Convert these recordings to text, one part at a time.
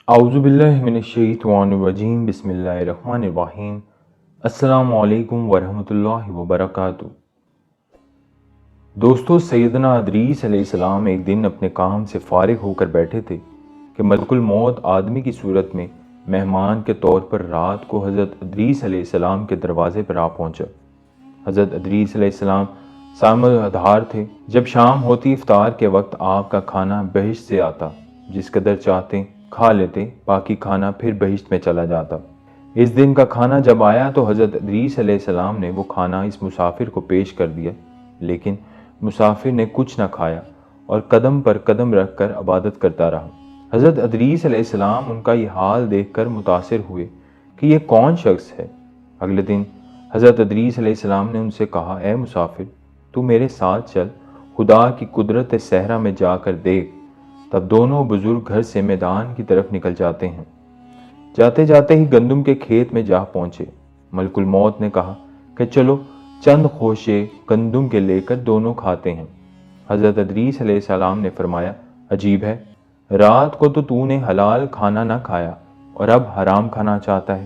اعوذ باللہ من الشیطان الرجیم بسم اللہ الرحمن الرحیم السلام علیکم ورحمۃ اللہ وبرکاتہ۔ دوستو، سیدنا ادریس علیہ السلام ایک دن اپنے کام سے فارغ ہو کر بیٹھے تھے کہ ملک الموت آدمی کی صورت میں مہمان کے طور پر رات کو حضرت ادریس علیہ السلام کے دروازے پر آ پہنچا۔ حضرت ادریس علیہ السلام صائم الادھار تھے۔ جب شام ہوتی افطار کے وقت آپ کا کھانا بہشت سے آتا، جس قدر چاہتے کھا لیتے، باقی کھانا پھر بہشت میں چلا جاتا۔ اس دن کا کھانا جب آیا تو حضرت ادریس علیہ السلام نے وہ کھانا اس مسافر کو پیش کر دیا، لیکن مسافر نے کچھ نہ کھایا اور قدم پر قدم رکھ کر عبادت کرتا رہا۔ حضرت ادریس علیہ السلام ان کا یہ حال دیکھ کر متاثر ہوئے کہ یہ کون شخص ہے۔ اگلے دن حضرت ادریس علیہ السلام نے ان سے کہا، اے مسافر، تو میرے ساتھ چل، خدا کی قدرت صحرا میں جا کر دیکھ۔ تب دونوں بزرگ گھر سے میدان کی طرف نکل جاتے ہیں۔ جاتے جاتے ہی گندم کے کھیت میں جا پہنچے۔ ملک الموت نے کہا کہ چلو چند خوشے گندم کے لے کر دونوں کھاتے ہیں۔ حضرت ادریس علیہ السلام نے فرمایا، عجیب ہے، رات کو تو نے حلال کھانا نہ کھایا اور اب حرام کھانا چاہتا ہے۔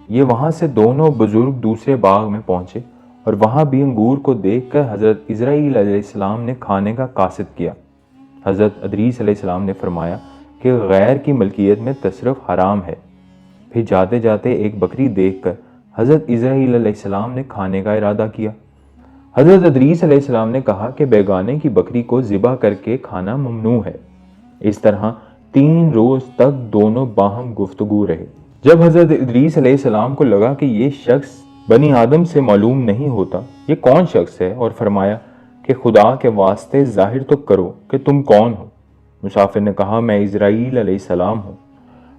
یہ وہاں سے دونوں بزرگ دوسرے باغ میں پہنچے اور وہاں بھی انگور کو دیکھ کر حضرت اسرائیل علیہ السلام نے کھانے کا قاصد کیا۔ حضرت ادریس علیہ السلام نے فرمایا کہ غیر کی ملکیت میں تصرف حرام ہے۔ پھر جاتے جاتے ایک بکری دیکھ کر حضرت اسرائیل علیہ السلام نے کھانے کا ارادہ کیا۔ حضرت ادریس علیہ السلام نے کہا کہ بیگانے کی بکری کو ذبح کر کے کھانا ممنوع ہے۔ اس طرح 3 روز تک دونوں باہم گفتگو رہے۔ جب حضرت ادریس علیہ السلام کو لگا کہ یہ شخص بنی آدم سے معلوم نہیں ہوتا، یہ کون شخص ہے، اور فرمایا کہ خدا کے واسطے ظاہر تو کرو کہ تم کون ہو۔ مسافر نے کہا، میں اسرائیل علیہ السلام ہوں۔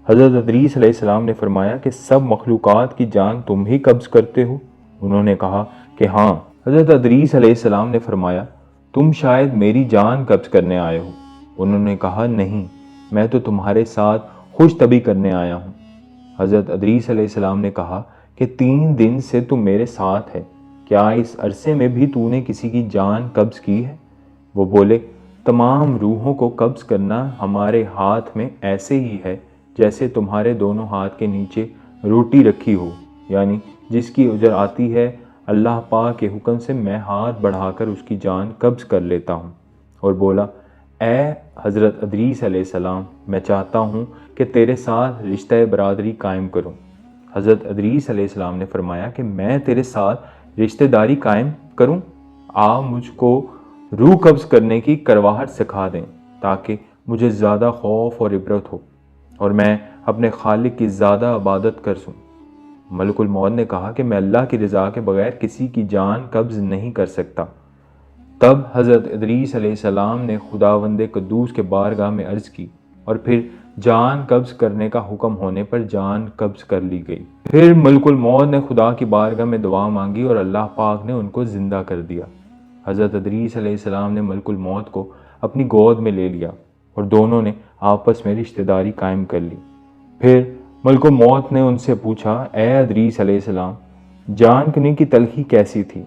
حضرت ادریس علیہ السلام نے فرمایا کہ سب مخلوقات کی جان تم ہی قبض کرتے ہو؟ انہوں نے کہا کہ ہاں۔ حضرت ادریس علیہ السلام نے فرمایا، تم شاید میری جان قبض کرنے آئے ہو۔ انہوں نے کہا، نہیں، میں تو تمہارے ساتھ خوش طبعی کرنے آیا ہوں۔ حضرت ادریس علیہ السلام نے کہا کہ 3 دن سے تم میرے ساتھ ہے، کیا اس عرصے میں بھی تو نے کسی کی جان قبض کی ہے؟ وہ بولے، تمام روحوں کو قبض کرنا ہمارے ہاتھ میں ایسے ہی ہے جیسے تمہارے دونوں ہاتھ کے نیچے روٹی رکھی ہو، یعنی جس کی اجر آتی ہے اللہ پاک کے حکم سے میں ہاتھ بڑھا کر اس کی جان قبض کر لیتا ہوں۔ اور بولا، اے حضرت ادریس علیہ السلام، میں چاہتا ہوں کہ تیرے ساتھ رشتہ برادری قائم کروں۔ حضرت ادریس علیہ السلام نے فرمایا کہ میں تیرے ساتھ رشتہ داری قائم کروں؟ آپ مجھ کو روح قبض کرنے کی کرواہٹ سکھا دیں تاکہ مجھے زیادہ خوف اور عبرت ہو اور میں اپنے خالق کی زیادہ عبادت کر سوں۔ ملک الموت نے کہا کہ میں اللہ کی رضا کے بغیر کسی کی جان قبض نہیں کر سکتا۔ تب حضرت ادریس علیہ السلام نے خداوند قدوس کے بارگاہ میں عرض کی اور پھر جان قبض کرنے کا حکم ہونے پر جان قبض کر لی گئی۔ پھر ملک الموت نے خدا کی بارگاہ میں دعا مانگی اور اللہ پاک نے ان کو زندہ کر دیا۔ حضرت ادریس علیہ السلام نے ملک الموت کو اپنی گود میں لے لیا اور دونوں نے آپس میں رشتہ داری قائم کر لی۔ پھر ملک الموت نے ان سے پوچھا، اے ادریس علیہ السلام، جان کنی کی تلخی کیسی تھی؟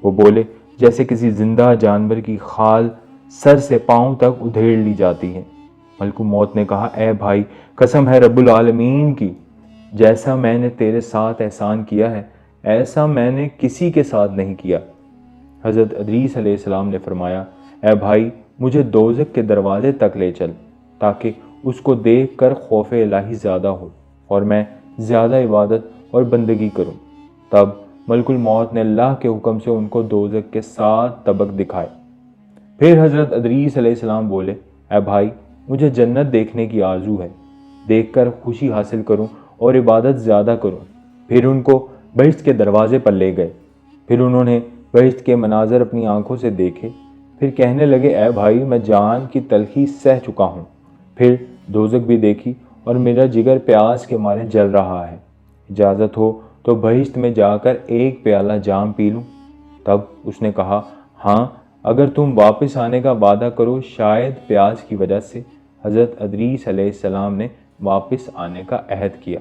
وہ بولے، جیسے کسی زندہ جانور کی خال سر سے پاؤں تک ادھیڑ لی جاتی ہے۔ ملک الموت نے کہا، اے بھائی، قسم ہے رب العالمین کی، جیسا میں نے تیرے ساتھ احسان کیا ہے ایسا میں نے کسی کے ساتھ نہیں کیا۔ حضرت ادریس علیہ السلام نے فرمایا، اے بھائی، مجھے دوزخ کے دروازے تک لے چل تاکہ اس کو دیکھ کر خوف الہی زیادہ ہو اور میں زیادہ عبادت اور بندگی کروں۔ تب ملک الموت نے اللہ کے حکم سے ان کو دوزخ کے 7 طبق دکھائے۔ پھر حضرت ادریس علیہ السلام بولے، اے بھائی، مجھے جنت دیکھنے کی آرزو ہے، دیکھ کر خوشی حاصل کروں اور عبادت زیادہ کروں۔ پھر ان کو بہشت کے دروازے پر لے گئے۔ پھر انہوں نے بہشت کے مناظر اپنی آنکھوں سے دیکھے۔ پھر کہنے لگے، اے بھائی، میں جان کی تلخی سہ چکا ہوں۔ پھر دوزخ بھی دیکھی اور میرا جگر پیاس کے مارے جل رہا ہے۔ اجازت ہو تو بہشت میں جا کر ایک پیالہ جام پی لوں؟ تب اس نے کہا، ہاں، اگر تم واپس آنے کا وعدہ کرو۔ شاید پیاس کی وجہ سے حضرت ادریس علیہ السلام نے واپس آنے کا عہد کیا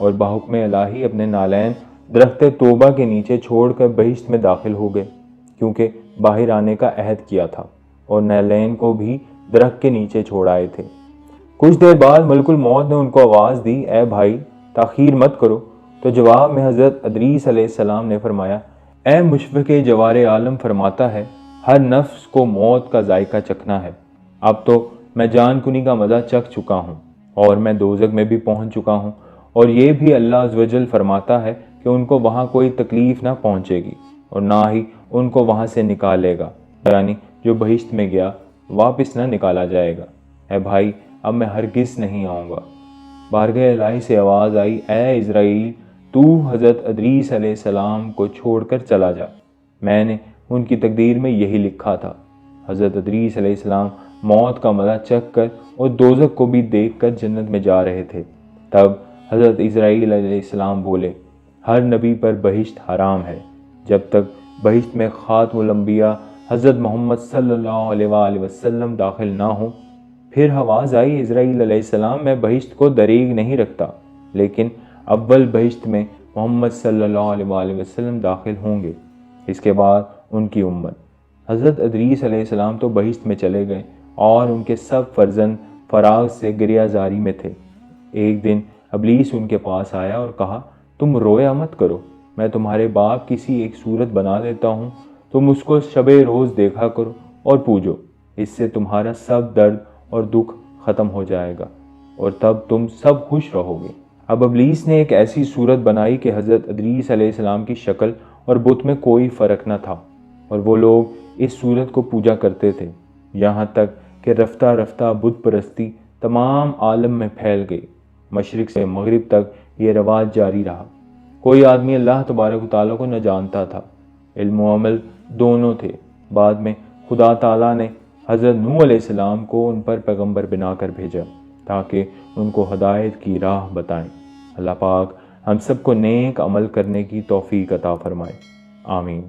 اور بحکم الہی اپنے نالین درخت توبہ کے نیچے چھوڑ کر بہشت میں داخل ہو گئے، کیونکہ باہر آنے کا عہد کیا تھا اور نالین کو بھی درخت کے نیچے چھوڑ آئے تھے۔ کچھ دیر بعد ملک الموت نے ان کو آواز دی، اے بھائی تاخیر مت کرو۔ تو جواب میں حضرت ادریس علیہ السلام نے فرمایا، اے مشفق جوار عالم فرماتا ہے ہر نفس کو موت کا ذائقہ چکھنا ہے۔ اب تو میں جان کنی کا مزہ چکھ چکا ہوں اور میں دوزخ میں بھی پہنچ چکا ہوں، اور یہ بھی اللہ عز و جل فرماتا ہے کہ ان کو وہاں کوئی تکلیف نہ پہنچے گی اور نہ ہی ان کو وہاں سے نکالے گا، یعنی جو بہشت میں گیا واپس نہ نکالا جائے گا۔ اے بھائی اب میں ہرگز نہیں آؤں گا۔ بارگاہ الہی سے آواز آئی، اے اسرائیل تو حضرت ادریس علیہ السلام کو چھوڑ کر چلا جا، میں نے ان کی تقدیر میں یہی لکھا تھا۔ حضرت ادریس علیہ السلام موت کا مزہ چکھ کر اور دوزخ کو بھی دیکھ کر جنت میں جا رہے تھے۔ تب حضرت اسرائیل علیہ السلام بولے، ہر نبی پر بہشت حرام ہے جب تک بہشت میں خاتم الانبیاء حضرت محمد صلی اللہ علیہ وآلہ وسلم داخل نہ ہوں۔ پھر آواز آئی، اسرائیل علیہ السلام میں بہشت کو دریغ نہیں رکھتا، لیکن اول بہشت میں محمد صلی اللہ علیہ وآلہ وسلم داخل ہوں گے، اس کے بعد ان کی امت۔ حضرت ادریس علیہ السلام تو بہشت میں چلے گئے اور ان کے سب فرزند فراغ سے گریہ زاری میں تھے۔ ایک دن ابلیس ان کے پاس آیا اور کہا، تم رویا مت کرو، میں تمہارے باپ کسی ایک صورت بنا دیتا ہوں، تم اس کو شب روز دیکھا کرو اور پوجو، اس سے تمہارا سب درد اور دکھ ختم ہو جائے گا اور تب تم سب خوش رہو گے۔ اب ابلیس نے ایک ایسی صورت بنائی کہ حضرت ادریس علیہ السلام کی شکل اور بت میں کوئی فرق نہ تھا، اور وہ لوگ اس صورت کو پوجا کرتے تھے، یہاں تک کہ رفتہ رفتہ بت پرستی تمام عالم میں پھیل گئی۔ مشرق سے مغرب تک یہ رواج جاری رہا۔ کوئی آدمی اللہ تبارک و تعالیٰ کو نہ جانتا تھا، علم و عمل دونوں تھے۔ بعد میں خدا تعالیٰ نے حضرت نوح علیہ السلام کو ان پر پیغمبر بنا کر بھیجا تاکہ ان کو ہدایت کی راہ بتائیں۔ اللہ پاک ہم سب کو نیک عمل کرنے کی توفیق عطا فرمائے، آمین۔